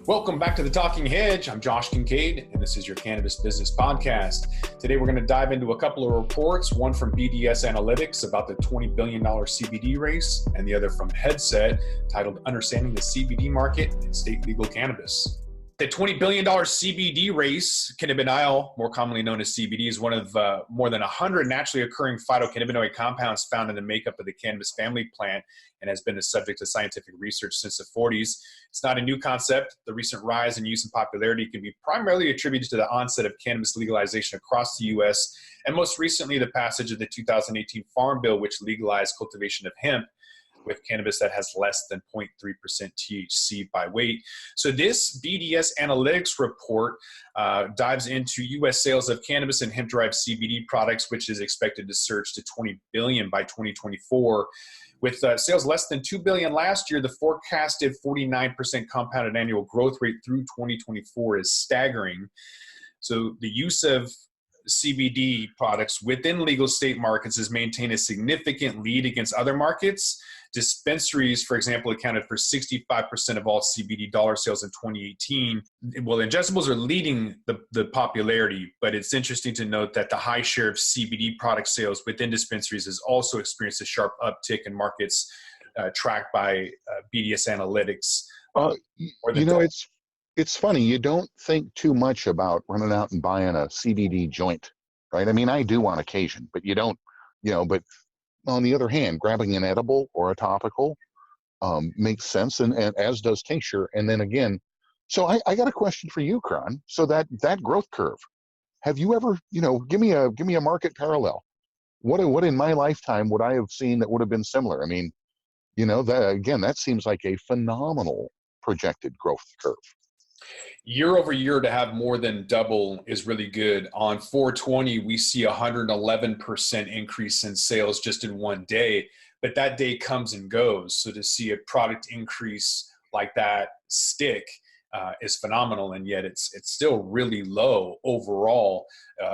Welcome back to the Talking Hedge. I'm Josh Kincaid, and this is your Cannabis Business Podcast. Today, we're going to dive into a couple of reports, one from BDS Analytics about the $20 billion CBD race, and the other from Headset titled Understanding the CBD Market and State Legal Cannabis. The $20 billion CBD race, cannabidiol, more commonly known as CBD, is one of more than 100 naturally occurring phytocannabinoid compounds found in the makeup of the cannabis family plant and has been the subject of scientific research since the 40s. It's not a new concept. The recent rise in use and popularity can be primarily attributed to the onset of cannabis legalization across the U.S. and most recently the passage of the 2018 Farm Bill, which legalized cultivation of hemp with cannabis that has less than 0.3% THC by weight. So this BDS Analytics report dives into U.S. sales of cannabis and hemp-derived CBD products, which is expected to surge to $20 billion by 2024. With sales less than $2 billion last year, the forecasted 49% compounded annual growth rate through 2024 is staggering. So the use of CBD products within legal state markets has maintained a significant lead against other markets. Dispensaries, for example, accounted for 65% of all CBD dollar sales in 2018. Well, ingestibles are leading the popularity, but it's interesting to note that the high share of CBD product sales within dispensaries has also experienced a sharp uptick in markets tracked by BDS Analytics. It's funny. You don't think too much about running out and buying a CBD joint, right? I mean, I do on occasion, but you don't, but on the other hand, grabbing an edible or a topical makes sense, and as does tincture. And then again, so I got a question for you, Kron. So that growth curve, have you ever, give me a market parallel. What in my lifetime would I have seen that would have been similar? I mean, that seems like a phenomenal projected growth curve. Year over year to have more than double is really good. On 4/20, we see 111% increase in sales just in one day, but that day comes and goes. So to see a product increase like that stick is phenomenal, and yet it's still really low overall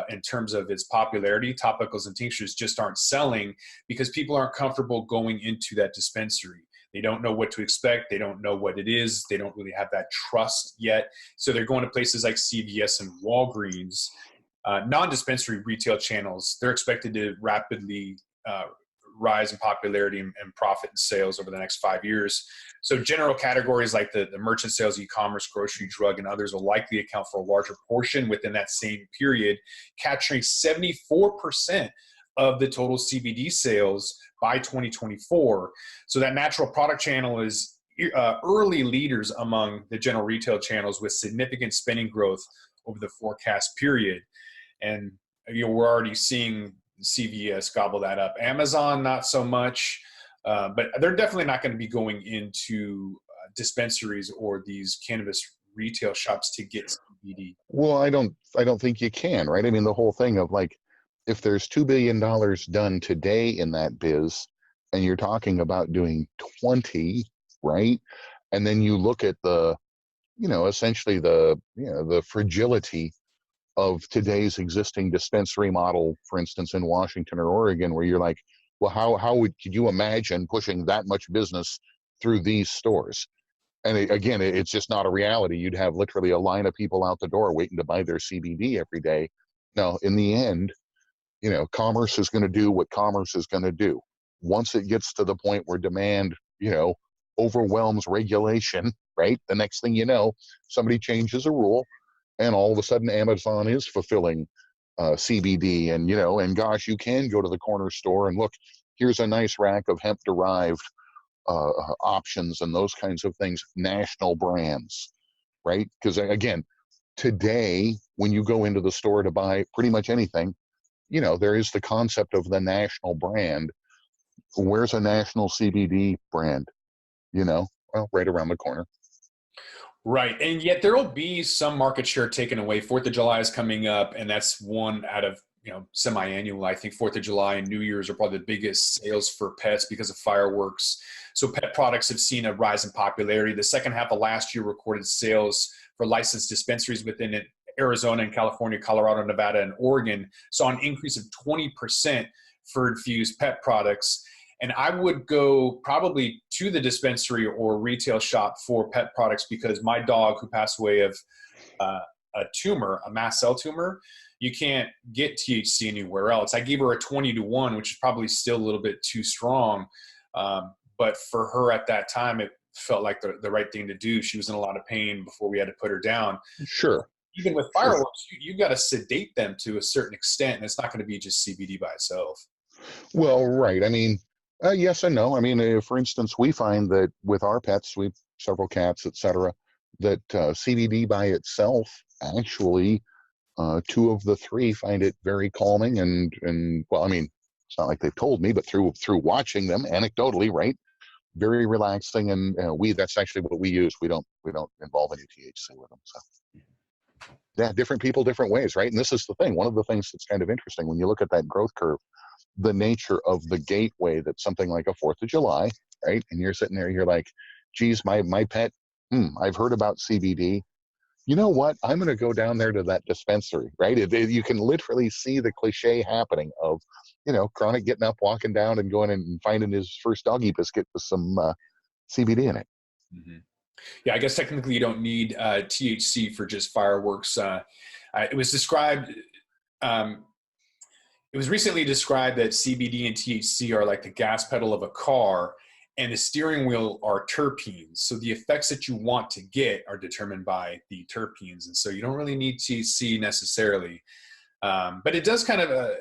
in terms of its popularity. Topicals and tinctures just aren't selling because people aren't comfortable going into that dispensary. They don't know what to expect. They don't know what it is. They don't really have that trust yet. So they're going to places like CVS and Walgreens. Non-dispensary retail channels, they're expected to rapidly rise in popularity and profit and sales over the next 5 years. So general categories like the merchant sales, e-commerce, grocery, drug, and others will likely account for a larger portion within that same period, capturing 74% of the total CBD sales by 2024. So that natural product channel is early leaders among the general retail channels with significant spending growth over the forecast period. And we're already seeing CVS gobble that up. Amazon, not so much, but they're definitely not going to be going into dispensaries or these cannabis retail shops to get CBD. Well, I don't think you can, right? I mean, the whole thing of like, if there's $2 billion done today in that biz, and you're talking about doing 20, right? And then you look at the, essentially the fragility of today's existing dispensary model, for instance, in Washington or Oregon, where you're like, well, could you imagine pushing that much business through these stores? And it's just not a reality. You'd have literally a line of people out the door waiting to buy their CBD every day. Now, in the end, commerce is going to do what commerce is going to do. Once it gets to the point where demand, overwhelms regulation, right? The next thing you know, somebody changes a rule, and all of a sudden Amazon is fulfilling CBD. And gosh, you can go to the corner store and look, here's a nice rack of hemp-derived options and those kinds of things, national brands, right? Because again, today, when you go into the store to buy pretty much anything, there is the concept of the national brand. Where's a national CBD brand? Well, right around the corner. Right. And yet there will be some market share taken away. 4th of July is coming up, and that's one out of, semi-annual. I think 4th of July and New Year's are probably the biggest sales for pets because of fireworks. So pet products have seen a rise in popularity. The second half of last year recorded sales for licensed dispensaries within it. Arizona and California, Colorado, Nevada, and Oregon saw an increase of 20% for infused pet products. And I would go probably to the dispensary or retail shop for pet products because my dog, who passed away of a tumor, a mast cell tumor, you can't get THC anywhere else. I gave her a 20-1, which is probably still a little bit too strong. But for her at that time, it felt like the right thing to do. She was in a lot of pain before we had to put her down. Sure. Even with fireworks, you've got to sedate them to a certain extent, and it's not going to be just CBD by itself. Well, right. I mean, yes and no. I mean, for instance, we find that with our pets, we've several cats, etc., that CBD by itself, actually, two of the three find it very calming and well, I mean, it's not like they've told me, but through watching them anecdotally, right? Very relaxing, and that's actually what we use. We don't involve any THC with them. So yeah, different people, different ways, right? And this is the thing. One of the things that's kind of interesting when you look at that growth curve, the nature of the gateway that something like a 4th of July, right? And you're sitting there, you're like, geez, my pet, I've heard about CBD. You know what? I'm going to go down there to that dispensary, right? You can literally see the cliche happening of, Chronic getting up, walking down and going and finding his first doggy biscuit with some CBD in it. Mm-hmm. Yeah, I guess technically you don't need THC for just fireworks. It was described, it was recently described that CBD and THC are like the gas pedal of a car, and the steering wheel are terpenes. So the effects that you want to get are determined by the terpenes. And so you don't really need THC necessarily. But it does kind of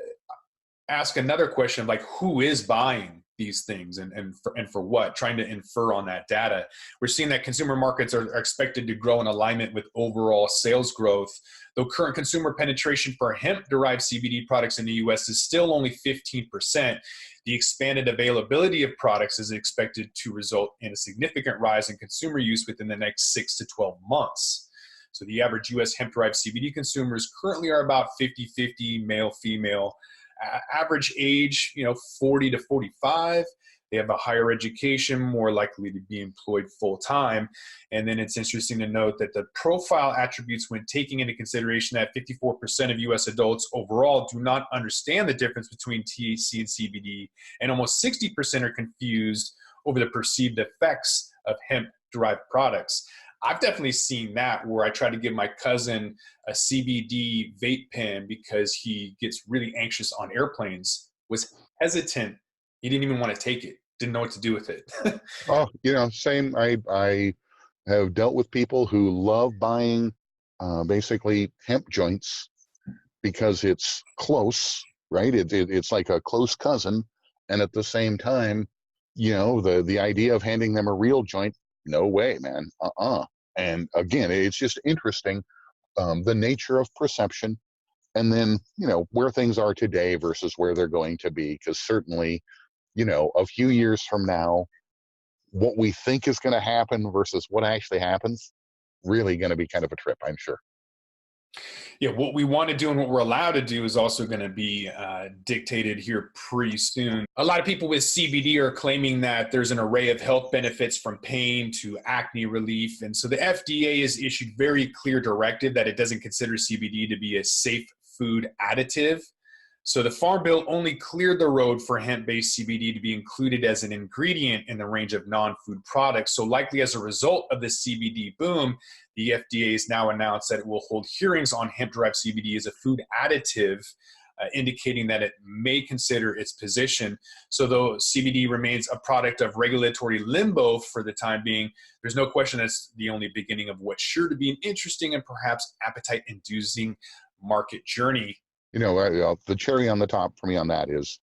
ask another question of like, who is buying these things and for what, trying to infer on that data. We're seeing that consumer markets are expected to grow in alignment with overall sales growth, though current consumer penetration for hemp-derived CBD products in the US is still only 15%. The expanded availability of products is expected to result in a significant rise in consumer use within the next 6 to 12 months. So the average US hemp-derived CBD consumers currently are about 50-50 male-female. Average age, 40 to 45. They have a higher education, more likely to be employed full time. And then it's interesting to note that the profile attributes, when taking into consideration that 54% of US adults overall do not understand the difference between THC and CBD, and almost 60% are confused over the perceived effects of hemp-derived products. I've definitely seen that, where I try to give my cousin a CBD vape pen because he gets really anxious on airplanes, was hesitant. He didn't even want to take it, didn't know what to do with it. Oh, same. I have dealt with people who love buying basically hemp joints because it's close, right? It's like a close cousin. And at the same time, the idea of handing them a real joint, no way, man. And again, it's just interesting, the nature of perception, and then, where things are today versus where they're going to be. Because certainly, a few years from now, what we think is going to happen versus what actually happens, really going to be kind of a trip, I'm sure. Yeah, what we want to do and what we're allowed to do is also going to be dictated here pretty soon. A lot of people with CBD are claiming that there's an array of health benefits from pain to acne relief. And so the FDA has issued very clear directive that it doesn't consider CBD to be a safe food additive. So the Farm Bill only cleared the road for hemp-based CBD to be included as an ingredient in the range of non-food products. So likely as a result of the CBD boom, the FDA has now announced that it will hold hearings on hemp-derived CBD as a food additive, indicating that it may consider its position. So though CBD remains a product of regulatory limbo for the time being, there's no question that's the only beginning of what's sure to be an interesting and perhaps appetite-inducing market journey. The cherry on the top for me on that is,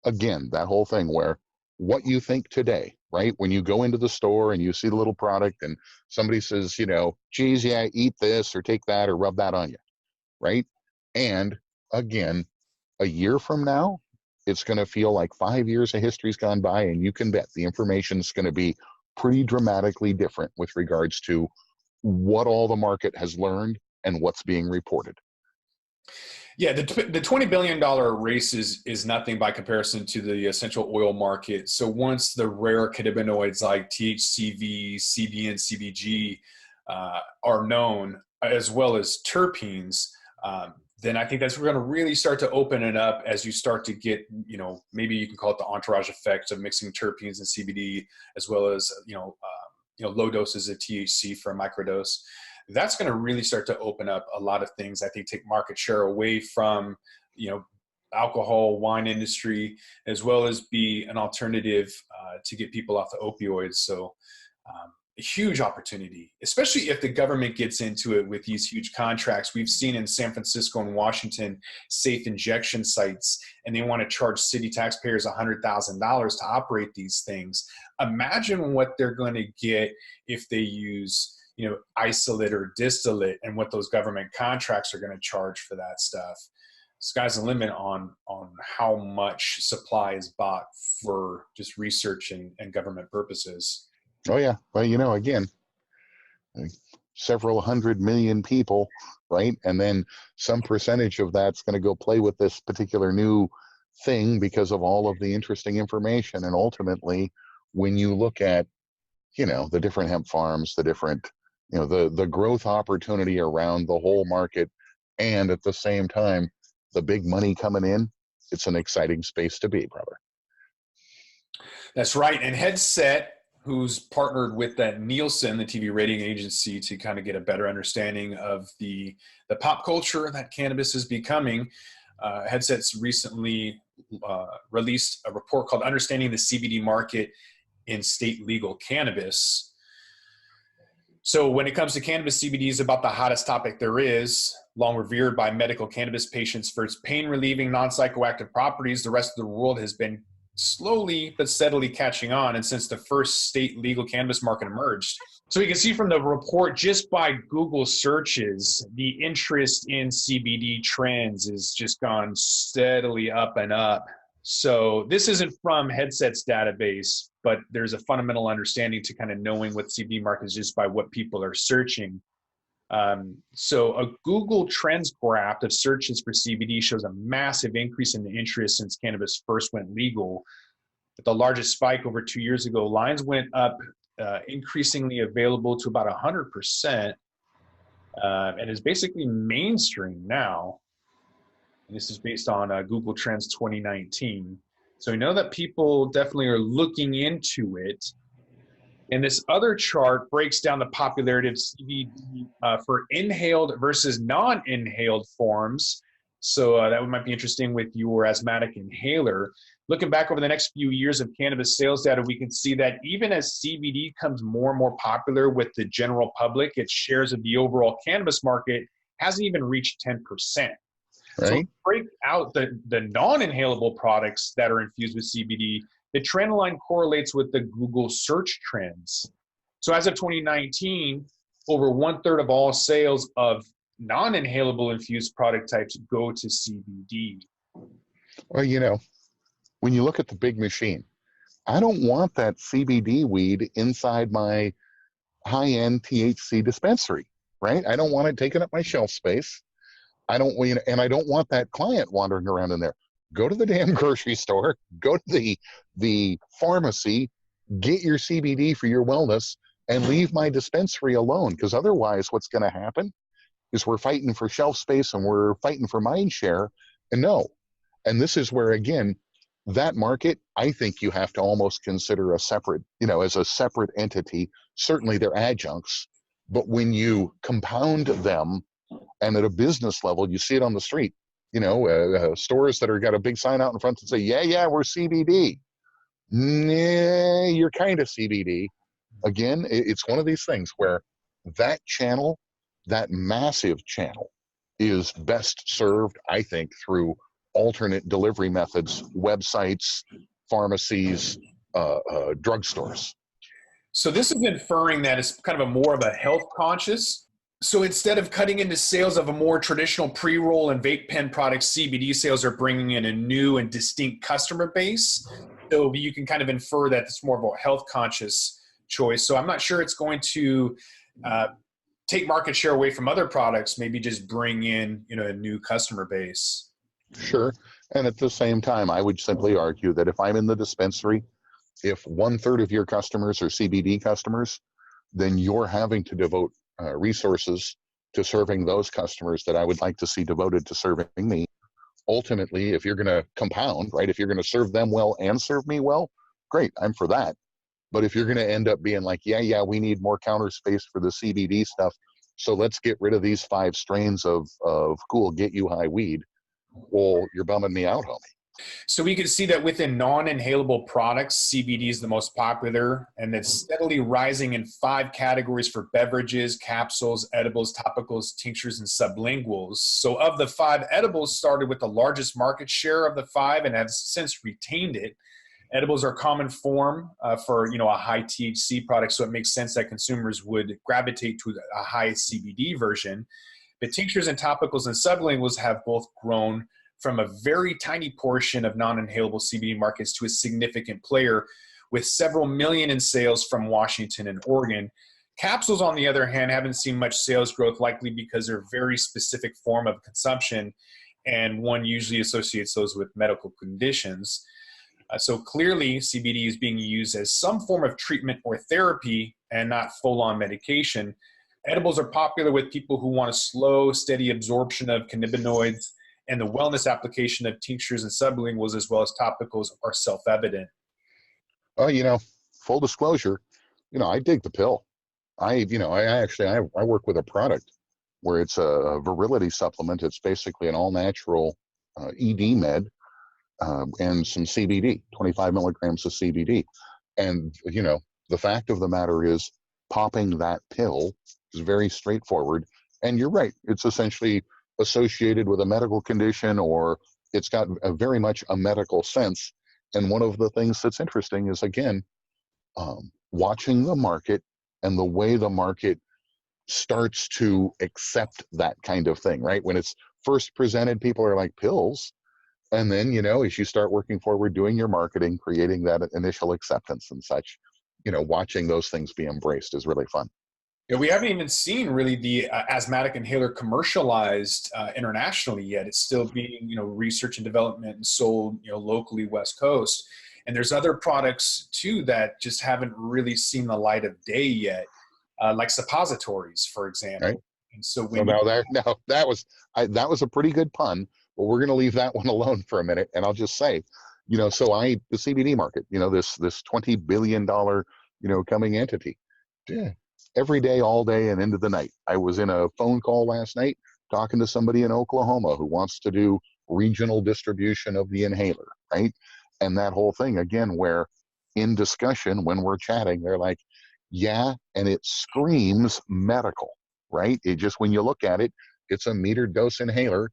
again, that whole thing where what you think today, right? When you go into the store and you see the little product and somebody says, geez, yeah, eat this or take that or rub that on you, right? And again, a year from now, it's going to feel like 5 years of history's gone by, and you can bet the information is going to be pretty dramatically different with regards to what all the market has learned and what's being reported. Yeah, the $20 billion race is nothing by comparison to the essential oil market. So once the rare cannabinoids like THCV, CBN, CBG are known, as well as terpenes, then I think that's going to really start to open it up as you start to get, maybe you can call it the entourage effect of mixing terpenes and CBD, as well as, low doses of THC for a microdose. That's going to really start to open up a lot of things. I think take market share away from, alcohol, wine industry, as well as be an alternative to get people off the opioids. So a huge opportunity, especially if the government gets into it with these huge contracts. We've seen in San Francisco and Washington, safe injection sites, and they want to charge city taxpayers $100,000 to operate these things. Imagine what they're going to get if they use, isolate or distillate, and what those government contracts are going to charge for that stuff. Sky's the limit on how much supply is bought for just research and government purposes. Oh yeah. Well, again, several 100 million people, right? And then some percentage of that's going to go play with this particular new thing because of all of the interesting information. And ultimately, when you look at, the different hemp farms, the different, the growth opportunity around the whole market, and at the same time, the big money coming in, it's an exciting space to be, brother. That's right. And Headset, who's partnered with that Nielsen, the TV rating agency, to kind of get a better understanding of the pop culture that cannabis is becoming. Headset's recently released a report called Understanding the CBD Market in State Legal Cannabis. So when it comes to cannabis, CBD is about the hottest topic there is, long revered by medical cannabis patients for its pain-relieving, non-psychoactive properties. The rest of the world has been slowly but steadily catching on, and since the first state legal cannabis market emerged. So you can see from the report, just by Google searches, the interest in CBD trends has just gone steadily up and up. So this isn't from Headset's database, but there's a fundamental understanding to kind of knowing what CBD market is just by what people are searching. So a Google Trends graph of searches for CBD shows a massive increase in the interest since cannabis first went legal. With the largest spike over 2 years ago, lines went up, increasingly available to about 100%, and is basically mainstream now. And this is based on Google Trends 2019. So we know that people definitely are looking into it. And this other chart breaks down the popularity of CBD for inhaled versus non-inhaled forms. So that might be interesting with your asthmatic inhaler. Looking back over the next few years of cannabis sales data, we can see that even as CBD comes more and more popular with the general public, its shares of the overall cannabis market hasn't even reached 10%. Right. So break out the non-inhalable products that are infused with CBD. The trend line correlates with the Google search trends. So as of 2019, over 1/3 of all sales of non-inhalable infused product types go to CBD. Well, when you look at the big machine, I don't want that CBD weed inside my high-end THC dispensary, right? I don't want it taking up my shelf space. I don't want that client wandering around in there. Go to the damn grocery store, go to the pharmacy, get your CBD for your wellness, and leave my dispensary alone. Because otherwise, what's going to happen is we're fighting for shelf space and we're fighting for mind share. And this is where, again, that market, I think you have to almost consider a separate, as a separate entity. Certainly they're adjuncts, but when you compound them, and at a business level, you see it on the street, stores that are got a big sign out in front that say, yeah, we're CBD. Nah, you're kind of CBD. Again, it's one of these things where that channel, that massive channel, is best served, I think, through alternate delivery methods, websites, pharmacies, drugstores. So this is inferring that it's kind of more of a health conscious. So instead of cutting into sales of a more traditional pre-roll and vape pen products, CBD sales are bringing in a new and distinct customer base. So you can kind of infer that it's more of a health conscious choice. So I'm not sure it's going to take market share away from other products, maybe just bring in, a new customer base. Sure. And at the same time, I would simply argue that if I'm in the dispensary, if 1/3 of your customers are CBD customers, then you're having to devote resources to serving those customers that I would like to see devoted to serving me. Ultimately, if you're going to compound, right, if you're going to serve them well and serve me well, great, I'm for that. But if you're going to end up being like, yeah, we need more counter space for the CBD stuff, so let's get rid of these 5 strains of cool, get you high weed, well, you're bumming me out, homie. So we can see that within non-inhalable products, CBD is the most popular, and it's steadily rising in 5 categories for beverages, capsules, edibles, topicals, tinctures, and sublinguals. So of the 5, edibles started with the largest market share of the 5 and have since retained it. Edibles are common form for a high THC product, so it makes sense that consumers would gravitate to a high CBD version. But tinctures and topicals and sublinguals have both grown from a very tiny portion of non-inhalable CBD markets to a significant player with several million in sales from Washington and Oregon. Capsules, on the other hand, haven't seen much sales growth, likely because they're a very specific form of consumption, and one usually associates those with medical conditions. So clearly, CBD is being used as some form of treatment or therapy and not full-on medication. Edibles are popular with people who want a slow, steady absorption of cannabinoids, and the wellness application of tinctures and sublinguals as well as topicals are self-evident. Oh, full disclosure, I dig the pill. I work with a product where it's a virility supplement. It's basically an all-natural ED med and some CBD, 25 milligrams of CBD. And, the fact of the matter is popping that pill is very straightforward. And you're right. It's essentially associated with a medical condition, or it's got very much a medical sense. And one of the things that's interesting is, again, watching the market and the way the market starts to accept that kind of thing, right? When it's first presented, people are like, pills. And then, as you start working forward, doing your marketing, creating that initial acceptance and such, watching those things be embraced is really fun. Yeah, we haven't even seen really the asthmatic inhaler commercialized internationally yet. It's still being, research and development and sold, locally West Coast. And there's other products too that just haven't really seen the light of day yet, like suppositories, for example. Right. And so that was a pretty good pun, but we're going to leave that one alone for a minute. And I'll just say, the CBD market, this $20 billion, coming entity. Yeah. Every day, all day, and into the night. I was in a phone call last night talking to somebody in Oklahoma who wants to do regional distribution of the inhaler, right? And that whole thing, again, where in discussion, when we're chatting, they're like, yeah, and it screams medical, right? It just, when you look at it, it's a metered dose inhaler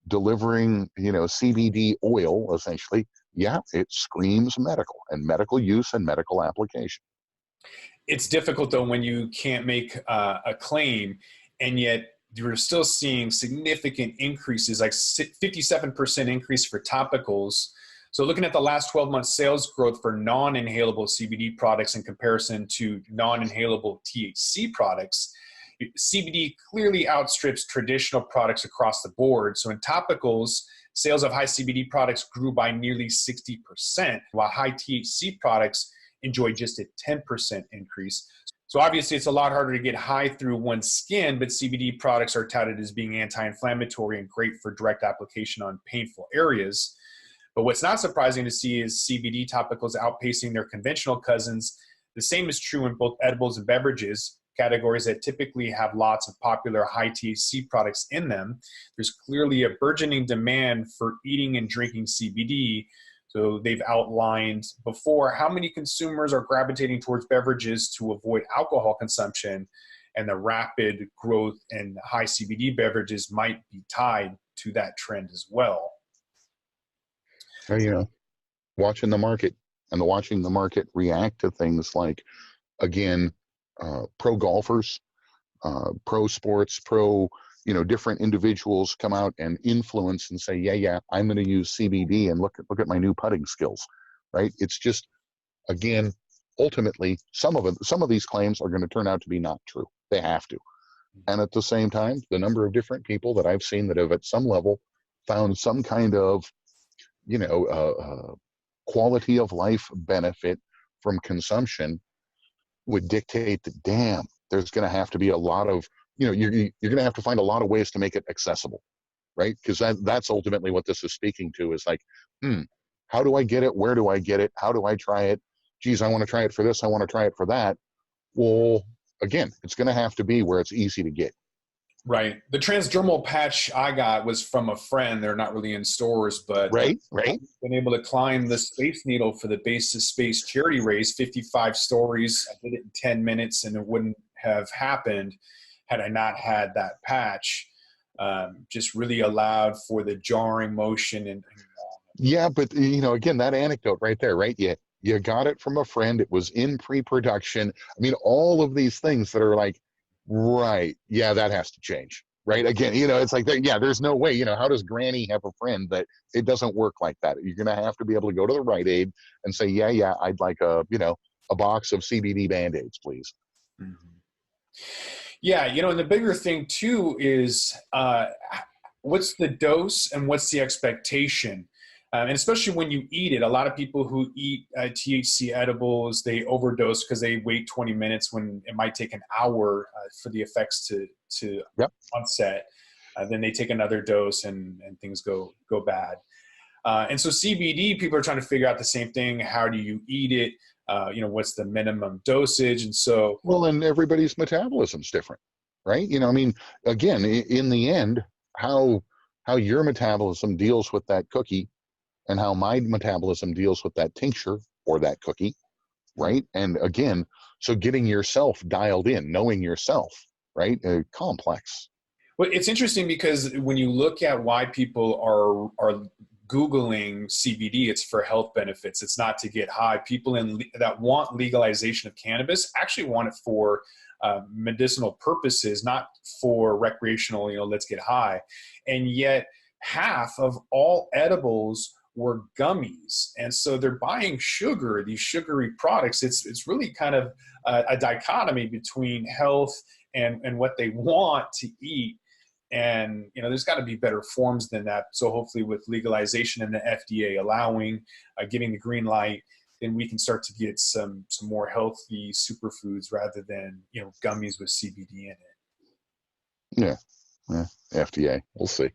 delivering, CBD oil, essentially. Yeah, it screams medical and medical use and medical application. It's difficult, though, when you can't make a claim, and yet you're still seeing significant increases, like 57% increase for topicals. So looking at the last 12 months sales growth for non-inhalable CBD products in comparison to non-inhalable THC products, CBD clearly outstrips traditional products across the board. So in topicals, sales of high CBD products grew by nearly 60%, while high THC products enjoy just a 10% increase. So obviously it's a lot harder to get high through one's skin, but CBD products are touted as being anti-inflammatory and great for direct application on painful areas. But what's not surprising to see is CBD topicals outpacing their conventional cousins. The same is true in both edibles and beverages, categories that typically have lots of popular high THC products in them. There's clearly a burgeoning demand for eating and drinking CBD. So they've outlined before how many consumers are gravitating towards beverages to avoid alcohol consumption, and the rapid growth in high CBD beverages might be tied to that trend as well. Watching the market and watching the market react to things like, again, pro golfers, pro sports, different individuals come out and influence and say, yeah, I'm going to use CBD and look at my new putting skills, right? It's just, again, ultimately, some of these claims are going to turn out to be not true. They have to. And at the same time, the number of different people that I've seen that have at some level found some kind of, quality of life benefit from consumption would dictate that, damn, there's going to have to be a lot of you're going to have to find a lot of ways to make it accessible, right? Because that's ultimately what this is speaking to, is like, how do I get it? Where do I get it? How do I try it? Geez, I want to try it for this. I want to try it for that. Well, again, it's going to have to be where it's easy to get. Right. The transdermal patch I got was from a friend. They're not really in stores, but right. I've been able to climb the Space Needle for the Basis Space charity race, 55 stories. I did it in 10 minutes, and it wouldn't have happened had I not had that patch. Just really allowed for the jarring motion. And yeah, but again, that anecdote right there, right? You got it from a friend. It was in pre-production. I mean, all of these things that are like, right, yeah, that has to change, right? Again, it's like, yeah, there's no way, how does Granny have a friend that it doesn't work like that? You're going to have to be able to go to the Rite Aid and say, yeah, I'd like a box of CBD Band-Aids, please. Mm-hmm. Yeah, and the bigger thing too is what's the dose and what's the expectation? And especially when you eat it, a lot of people who eat THC edibles, they overdose because they wait 20 minutes when it might take an hour for the effects to onset. Then they take another dose and things go bad. And so CBD, people are trying to figure out the same thing. How do you eat it? What's the minimum dosage? And so, well, and everybody's metabolism's different, right? I mean, again, in the end, how your metabolism deals with that cookie and how my metabolism deals with that tincture or that cookie, right? And again, so getting yourself dialed in, knowing yourself, right? Complex. Well, it's interesting because when you look at why people are Googling CBD, it's for health benefits. It's not to get high. People that want legalization of cannabis actually want it for medicinal purposes, not for recreational, let's get high. And yet half of all edibles were gummies. And so they're buying sugar, these sugary products. It's really kind of a dichotomy between health and what they want to eat. And, there's got to be better forms than that. So hopefully with legalization and the FDA allowing, getting the green light, then we can start to get some more healthy superfoods rather than, gummies with CBD in it. Yeah. FDA. We'll see.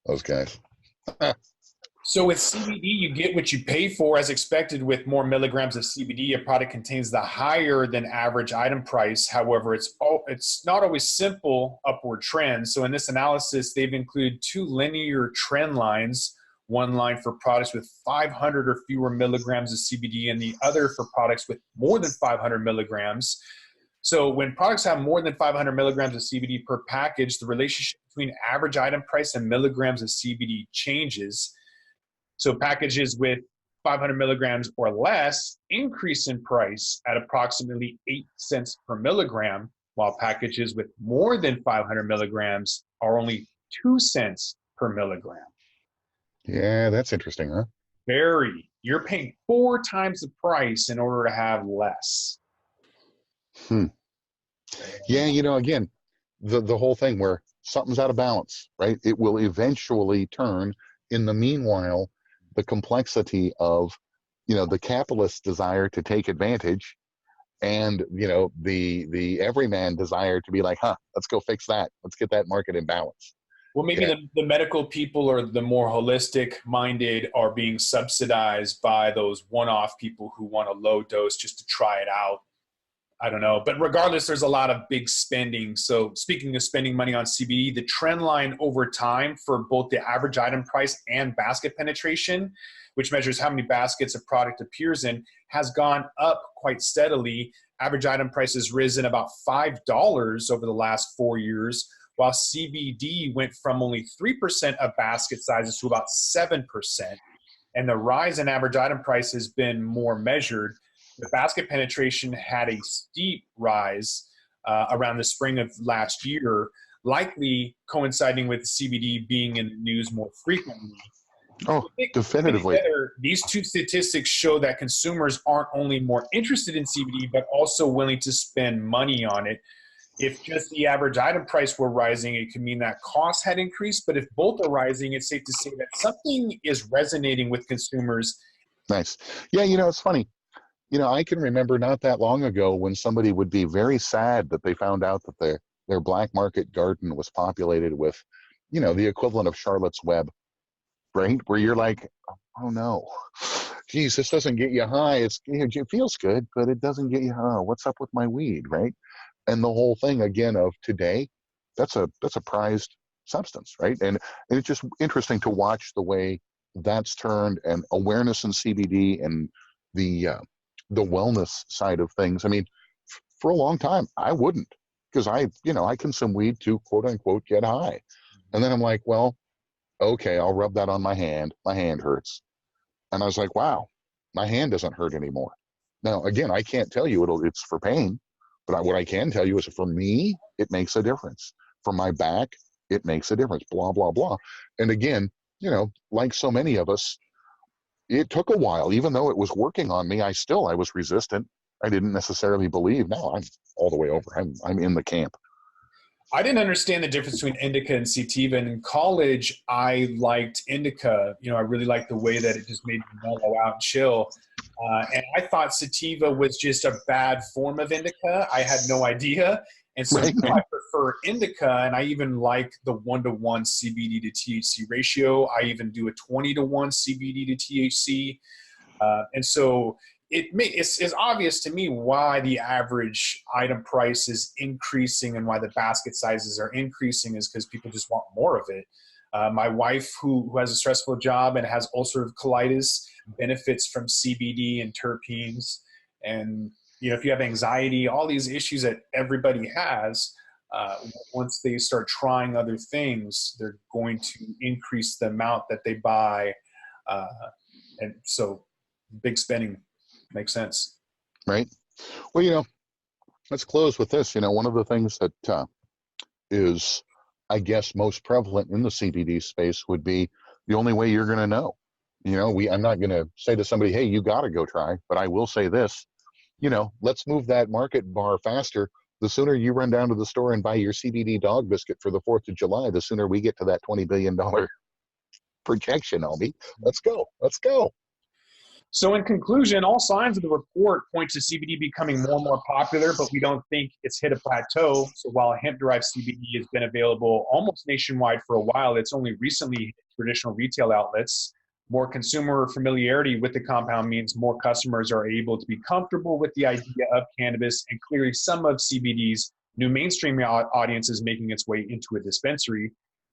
Those guys. So with CBD, you get what you pay for. As expected, with more milligrams of CBD, a product contains the higher than average item price. However, it's not always simple upward trends. So in this analysis, they've included two linear trend lines, one line for products with 500 or fewer milligrams of CBD and the other for products with more than 500 milligrams. So when products have more than 500 milligrams of CBD per package, the relationship between average item price and milligrams of CBD changes. So packages with 500 milligrams or less increase in price at approximately 8 cents per milligram, while packages with more than 500 milligrams are only 2 cents per milligram. Yeah, that's interesting, huh? Very. You're paying 4 times the price in order to have less. Yeah, again, the whole thing where something's out of balance, right? It will eventually turn. In the meanwhile, the complexity of, the capitalist desire to take advantage and, the everyman desire to be like, let's go fix that. Let's get that market in balance. Well, maybe the medical people or the more holistic minded are being subsidized by those one-off people who want a low dose just to try it out. I don't know. But regardless, there's a lot of big spending. So speaking of spending money on CBD, the trend line over time for both the average item price and basket penetration, which measures how many baskets a product appears in, has gone up quite steadily. Average item price has risen about $5 over the last 4 years, while CBD went from only 3% of basket sizes to about 7%. And the rise in average item price has been more measured. The basket penetration had a steep rise around the spring of last year, likely coinciding with CBD being in the news more frequently. Oh, definitively. Together, these two statistics show that consumers aren't only more interested in CBD, but also willing to spend money on it. If just the average item price were rising, it could mean that costs had increased. But if both are rising, it's safe to say that something is resonating with consumers. Nice. Yeah, it's funny. I can remember not that long ago when somebody would be very sad that they found out that their black market garden was populated with, the equivalent of Charlotte's Web, right? Where you're like, oh no, geez, this doesn't get you high. It feels good, but it doesn't get you high. What's up with my weed, right? And the whole thing again of today, that's a prized substance, right? And it's just interesting to watch the way that's turned, and awareness in CBD and the wellness side of things. I mean, for a long time, I wouldn't, because I consume weed to quote unquote get high. And then I'm like, well, okay, I'll rub that on my hand. My hand hurts. And I was like, wow, my hand doesn't hurt anymore. Now, again, I can't tell you it's for pain, but what I can tell you is for me, it makes a difference. For my back, it makes a difference, blah, blah, blah. And again, like so many of us, it took a while. Even though it was working on me, I was resistant. I didn't necessarily believe. Now I'm all the way over. I'm in the camp. I didn't understand the difference between indica and sativa. And in college, I liked indica. I really liked the way that it just made me mellow out and chill. And I thought sativa was just a bad form of indica. I had no idea. And so Right. I prefer indica, and I even like the 1-to-1 CBD to THC ratio. I even do a 20-to-1 CBD to THC. And so it's obvious to me why the average item price is increasing and why the basket sizes are increasing is because people just want more of it. My wife, who has a stressful job and has ulcerative colitis, benefits from CBD and terpenes. And if you have anxiety, all these issues that everybody has, once they start trying other things, they're going to increase the amount that they buy. And so big spending makes sense. Right. Well, let's close with this. One of the things that is, I guess, most prevalent in the CBD space would be the only way you're going to know. I'm not going to say to somebody, hey, you got to go try, but I will say this. Let's move that market bar faster. The sooner you run down to the store and buy your CBD dog biscuit for the 4th of July, the sooner we get to that $20 billion projection, Albie. Let's go. Let's go. So in conclusion, all signs of the report point to CBD becoming more and more popular, but we don't think it's hit a plateau. So while hemp-derived CBD has been available almost nationwide for a while, it's only recently hit traditional retail outlets. More consumer familiarity with the compound means more customers are able to be comfortable with the idea of cannabis, and clearly some of CBD's new mainstream audience is making its way into a dispensary.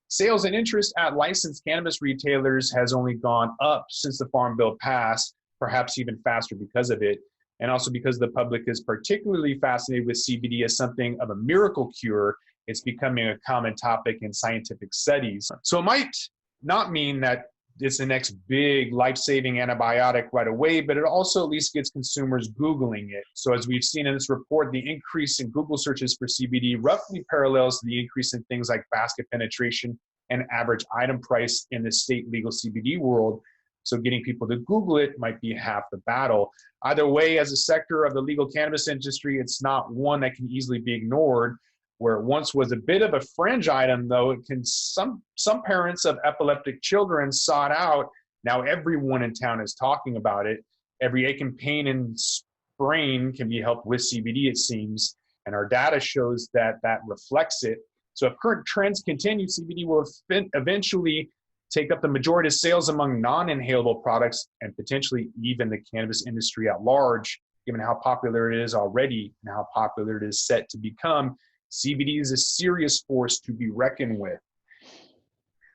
Sales and interest at licensed cannabis retailers has only gone up since the Farm Bill passed, perhaps even faster because of it, and also because the public is particularly fascinated with CBD as something of a miracle cure. It's becoming a common topic in scientific studies. So it might not mean that it's the next big life-saving antibiotic right away, but it also at least gets consumers Googling it. So as we've seen in this report, the increase in Google searches for CBD roughly parallels the increase in things like basket penetration and average item price in the state legal CBD world. So getting people to Google it might be half the battle. Either way, as a sector of the legal cannabis industry, it's not one that can easily be ignored. Where it once was a bit of a fringe item, though, some parents of epileptic children sought out. Now everyone in town is talking about it. Every ache and pain and sprain can be helped with CBD, it seems, and our data shows that reflects it. So if current trends continue, CBD will eventually take up the majority of sales among non-inhalable products and potentially even the cannabis industry at large, given how popular it is already and how popular it is set to become. CBD is a serious force to be reckoned with.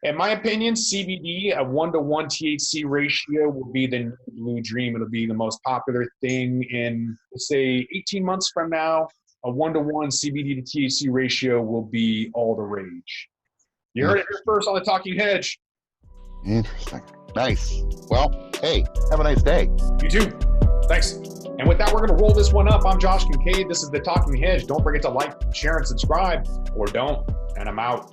In my opinion, CBD, a 1-to-1 THC ratio, will be the new blue dream. It'll be the most popular thing in, let's say, 18 months from now. A 1-to-1 CBD to THC ratio will be all the rage. You heard it here first on the Talking Hedge. Interesting. Nice. Well, hey, have a nice day. You too. Thanks. And with that, we're going to roll this one up. I'm Josh Kincaid. This is the Talking Hedge. Don't forget to like, share, and subscribe, or don't. And I'm out.